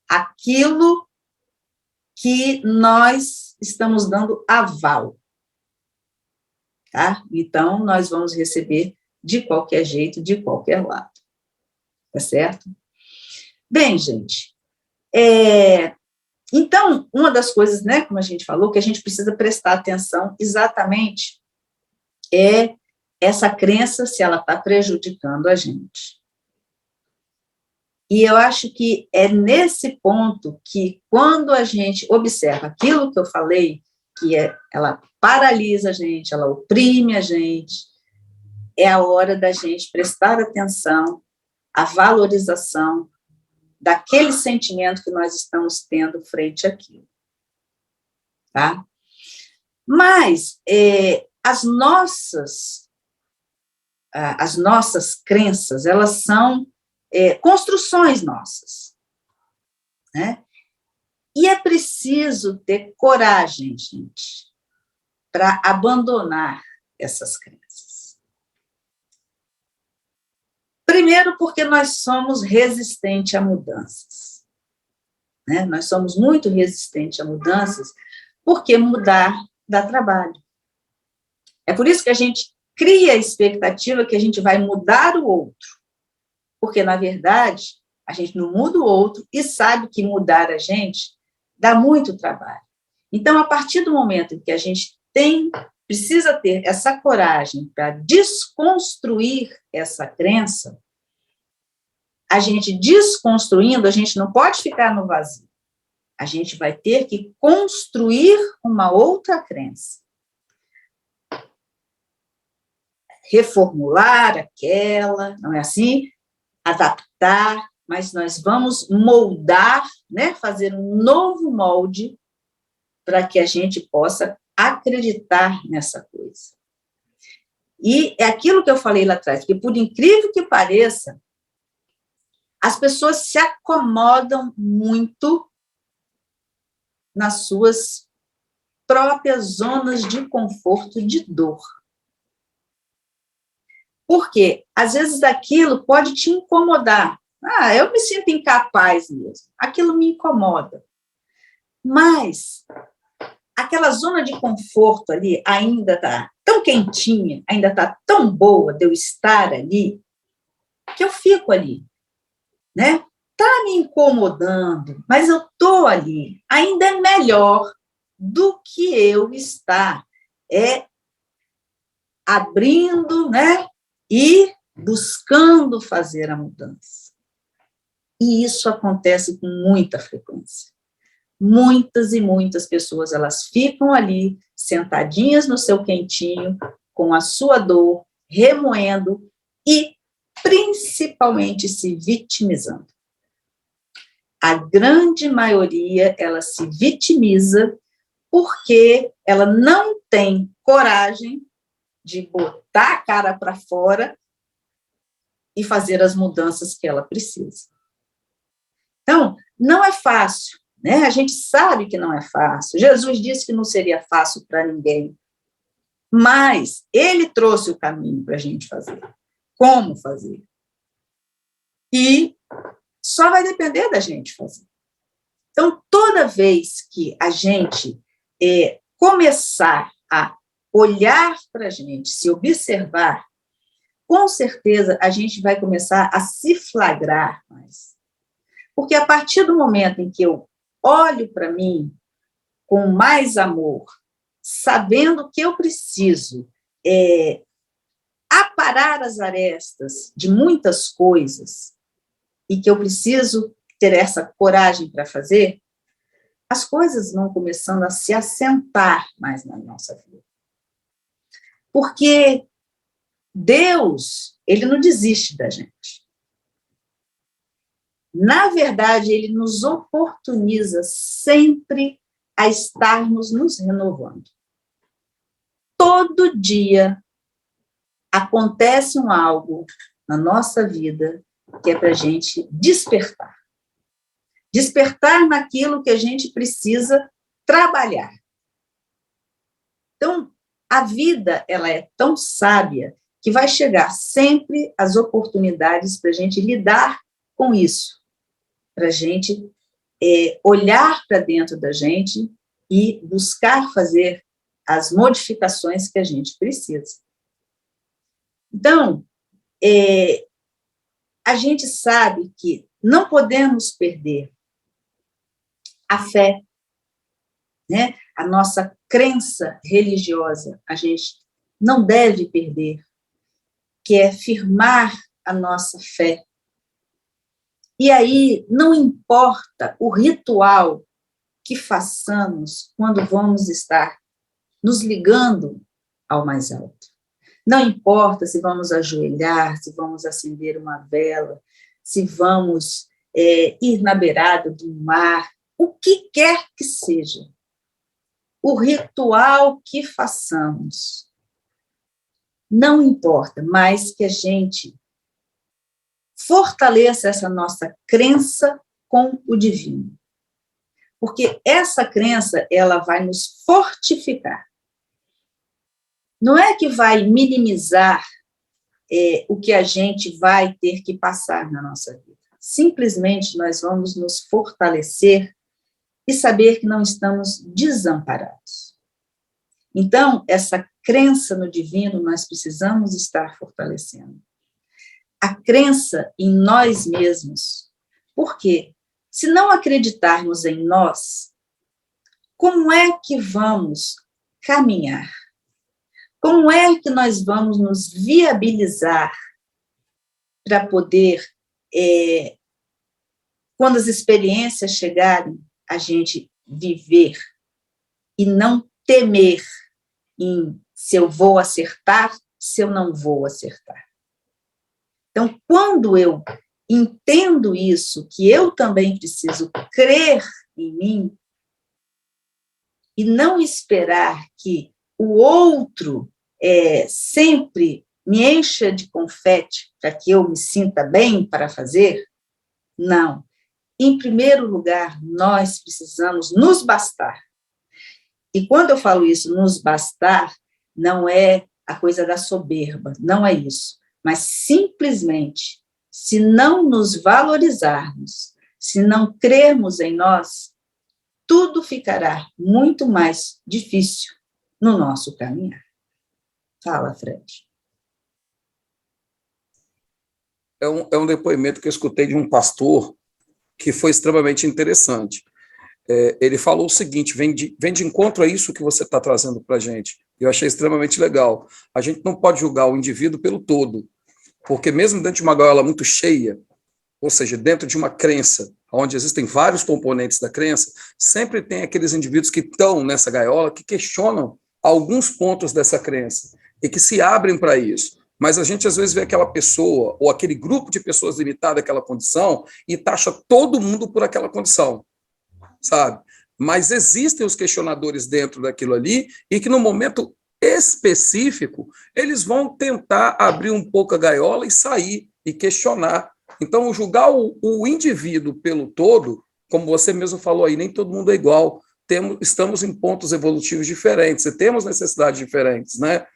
aquilo que nós estamos dando aval. Tá? Então, nós vamos receber de qualquer jeito, de qualquer lado. Tá certo? Bem, gente, então, uma das coisas, né, como a gente falou, que a gente precisa prestar atenção exatamente é essa crença, se ela está prejudicando a gente. E eu acho que é nesse ponto que, quando a gente observa aquilo que eu falei, que ela paralisa a gente, ela oprime a gente, é a hora da gente prestar atenção à valorização daquele sentimento que nós estamos tendo frente àquilo. Tá? Mas as nossas crenças, elas são construções nossas, né? E é preciso ter coragem, gente, para abandonar essas crenças. Primeiro, porque nós somos resistentes a mudanças, né? Nós somos muito resistentes a mudanças, porque mudar dá trabalho. É por isso que a gente cria a expectativa que a gente vai mudar o outro, porque, na verdade, A gente não muda o outro e sabe que mudar a gente dá muito trabalho. Então, a partir do momento em que a gente precisa ter essa coragem para desconstruir essa crença, a gente desconstruindo, a gente não pode ficar no vazio. A gente vai ter que construir uma outra crença. Reformular aquela, não é assim? Adaptar, mas nós vamos moldar, né? Fazer um novo molde para que a gente possa acreditar nessa coisa. E é aquilo que eu falei lá atrás, que por incrível que pareça, as pessoas se acomodam muito nas suas próprias zonas de conforto, de dor. Porque, às vezes, aquilo pode te incomodar. Ah, eu me sinto incapaz mesmo. Aquilo me incomoda. Mas aquela zona de conforto ali ainda está tão quentinha, ainda está tão boa de eu estar ali, que eu fico ali, né? Está me incomodando, mas eu estou ali. Ainda é melhor do que eu estar abrindo, né? E buscando fazer a mudança. E isso acontece com muita frequência. Muitas e muitas pessoas, elas ficam ali, sentadinhas no seu quentinho, com a sua dor, remoendo e, principalmente, se vitimizando. A grande maioria, ela se vitimiza porque ela não tem coragem de botar a cara para fora e fazer as mudanças que ela precisa. Então, não é fácil, né? A gente sabe que não é fácil. Jesus disse que não seria fácil para ninguém, mas ele trouxe o caminho para a gente fazer. Como fazer? E só vai depender da gente fazer. Então, toda vez que a gente começar a olhar para a gente, se observar, com certeza a gente vai começar a se flagrar mais. Porque a partir do momento em que eu olho para mim com mais amor, sabendo que eu preciso aparar as arestas de muitas coisas e que eu preciso ter essa coragem para fazer, as coisas vão começando a se assentar mais na nossa vida. Porque Deus, ele não desiste da gente. Na verdade, ele nos oportuniza sempre a estarmos nos renovando. Todo dia acontece algo na nossa vida que é para a gente despertar. Despertar naquilo que a gente precisa trabalhar. Então, a vida, ela é tão sábia que vai chegar sempre as oportunidades para a gente lidar com isso, para a gente olhar para dentro da gente e buscar fazer as modificações que a gente precisa. Então, a gente sabe que não podemos perder a fé, né? A nossa crença religiosa, a gente não deve perder, que é firmar a nossa fé. E aí, não importa o ritual que façamos quando vamos estar nos ligando ao mais alto. Não importa se vamos ajoelhar, se vamos acender uma vela, se vamos ir na beirada do mar, o que quer que seja. O ritual que façamos, não importa, mas que a gente fortaleça essa nossa crença com o divino. Porque essa crença, ela vai nos fortificar. Não é que vai minimizar o que a gente vai ter que passar na nossa vida. Simplesmente nós vamos nos fortalecer e saber que não estamos desamparados. Então, essa crença no divino nós precisamos estar fortalecendo. A crença em nós mesmos Por quê? Se não acreditarmos em nós, como é que vamos caminhar? Como é que nós vamos nos viabilizar para poder, quando as experiências chegarem, a gente viver e não temer em se eu vou acertar, se eu não vou acertar. Então, quando eu entendo isso, que eu também preciso crer em mim e não esperar que o outro sempre me encha de confete para que eu me sinta bem para fazer, não. Em primeiro lugar, nós precisamos nos bastar. E quando eu falo isso, nos bastar, não é a coisa da soberba, não é isso. Mas simplesmente, se não nos valorizarmos, se não crermos em nós, tudo ficará muito mais difícil no nosso caminhar. Fala, Fred. É um depoimento que eu escutei de um pastor que foi extremamente interessante. Ele falou o seguinte, vem de encontro a isso que você está trazendo para a gente. Eu achei extremamente legal. A gente não pode julgar o indivíduo pelo todo, porque mesmo dentro de uma gaiola muito cheia, ou seja, dentro de uma crença, onde existem vários componentes da crença, sempre tem aqueles indivíduos que estão nessa gaiola que questionam alguns pontos dessa crença e que se abrem para isso. Mas a gente, às vezes, vê aquela pessoa ou aquele grupo de pessoas limitado àquela condição e taxa todo mundo por aquela condição, sabe? Mas existem os questionadores dentro daquilo ali e que, no momento específico, eles vão tentar abrir um pouco a gaiola e sair e questionar. Então, julgar o indivíduo pelo todo, como você mesmo falou aí, nem todo mundo é igual. Estamos em pontos evolutivos diferentes e temos necessidades diferentes, né?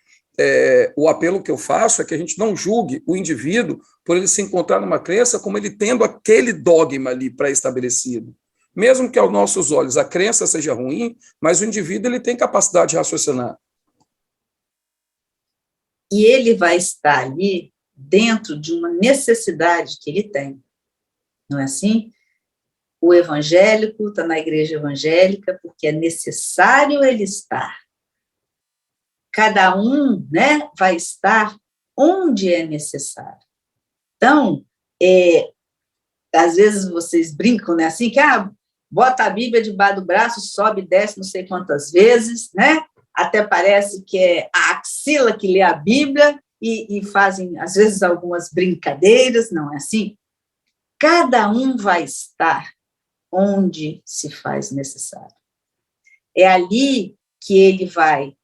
O apelo que eu faço é que a gente não julgue o indivíduo por ele se encontrar numa crença como ele tendo aquele dogma ali pré-estabelecido. Mesmo que aos nossos olhos a crença seja ruim, mas o indivíduo ele tem capacidade de raciocinar. E ele vai estar ali dentro de uma necessidade que ele tem. Não é assim? O evangélico está na igreja evangélica porque é necessário ele estar. Cada um, né, vai estar onde é necessário. Então, às vezes vocês brincam, né, assim, que bota a Bíblia debaixo do braço, sobe e desce não sei quantas vezes, né? Até parece que é a axila que lê a Bíblia e fazem, às vezes, algumas brincadeiras, não é assim? Cada um vai estar onde se faz necessário. É ali que ele vai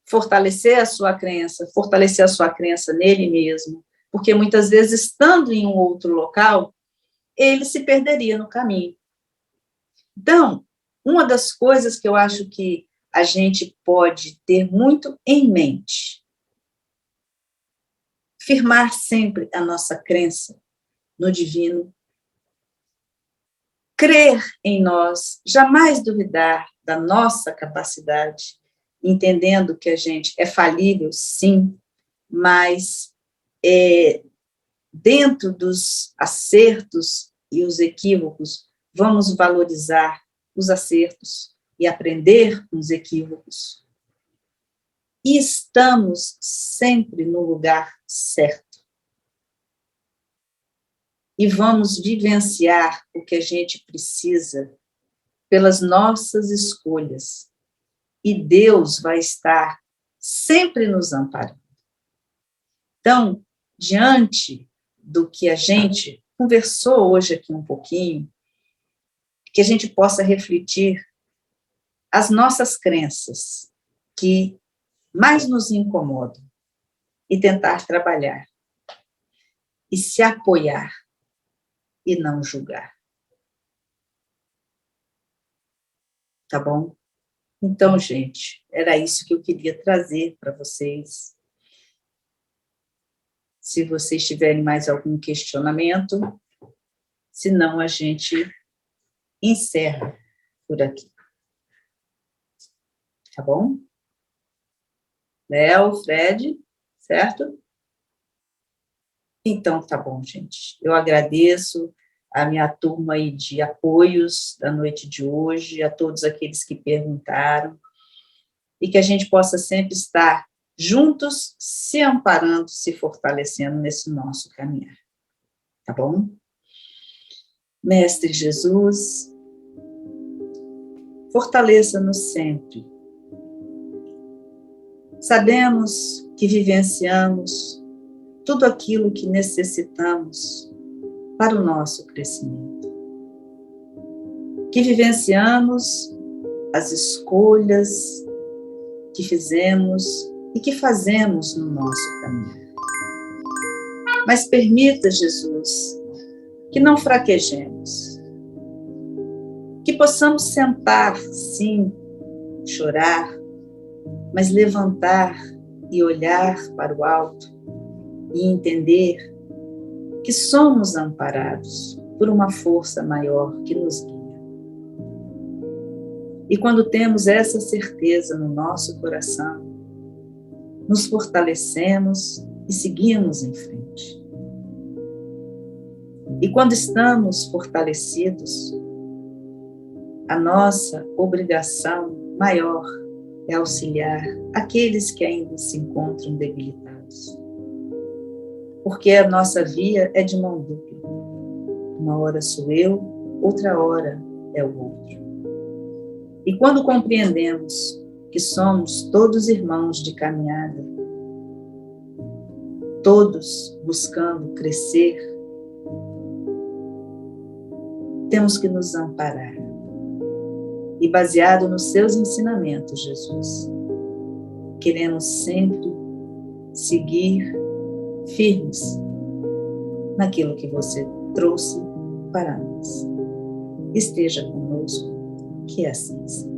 fortalecer a sua crença nele mesmo, porque muitas vezes, estando em um outro local, ele se perderia no caminho. Então, uma das coisas que eu acho que a gente pode ter muito em mente, firmar sempre a nossa crença no divino, crer em nós, jamais duvidar da nossa capacidade, entendendo que a gente é falível, sim, mas dentro dos acertos e os equívocos, vamos valorizar os acertos e aprender com os equívocos. E estamos sempre no lugar certo. E vamos vivenciar o que a gente precisa pelas nossas escolhas. E Deus vai estar sempre nos amparando. Então, diante do que a gente conversou hoje aqui um pouquinho, que a gente possa refletir as nossas crenças que mais nos incomodam e tentar trabalhar e se apoiar e não julgar. Tá bom? Então, gente, era isso que eu queria trazer para vocês. Se vocês tiverem mais algum questionamento, senão a gente encerra por aqui. Tá bom? Léo, Fred, certo? Então, tá bom, gente. Eu agradeço a minha turma aí de apoios da noite de hoje, a todos aqueles que perguntaram, e que a gente possa sempre estar juntos, se amparando, se fortalecendo nesse nosso caminhar. Tá bom? Mestre Jesus, fortaleça-nos sempre. Sabemos que vivenciamos tudo aquilo que necessitamos para o nosso crescimento. Que vivenciamos as escolhas que fizemos e que fazemos no nosso caminho. Mas permita, Jesus, que não fraquejemos, que possamos sentar, sim, chorar, mas levantar e olhar para o alto e entender que somos amparados por uma força maior que nos guia. E quando temos essa certeza no nosso coração, nos fortalecemos e seguimos em frente. E quando estamos fortalecidos, a nossa obrigação maior é auxiliar aqueles que ainda se encontram debilitados. Porque a nossa via é de mão dupla. Uma hora sou eu, outra hora é o outro. E quando compreendemos que somos todos irmãos de caminhada, todos buscando crescer, temos que nos amparar. E baseado nos seus ensinamentos, Jesus, queremos sempre seguir firmes naquilo que você trouxe para nós. Esteja conosco, que assim seja.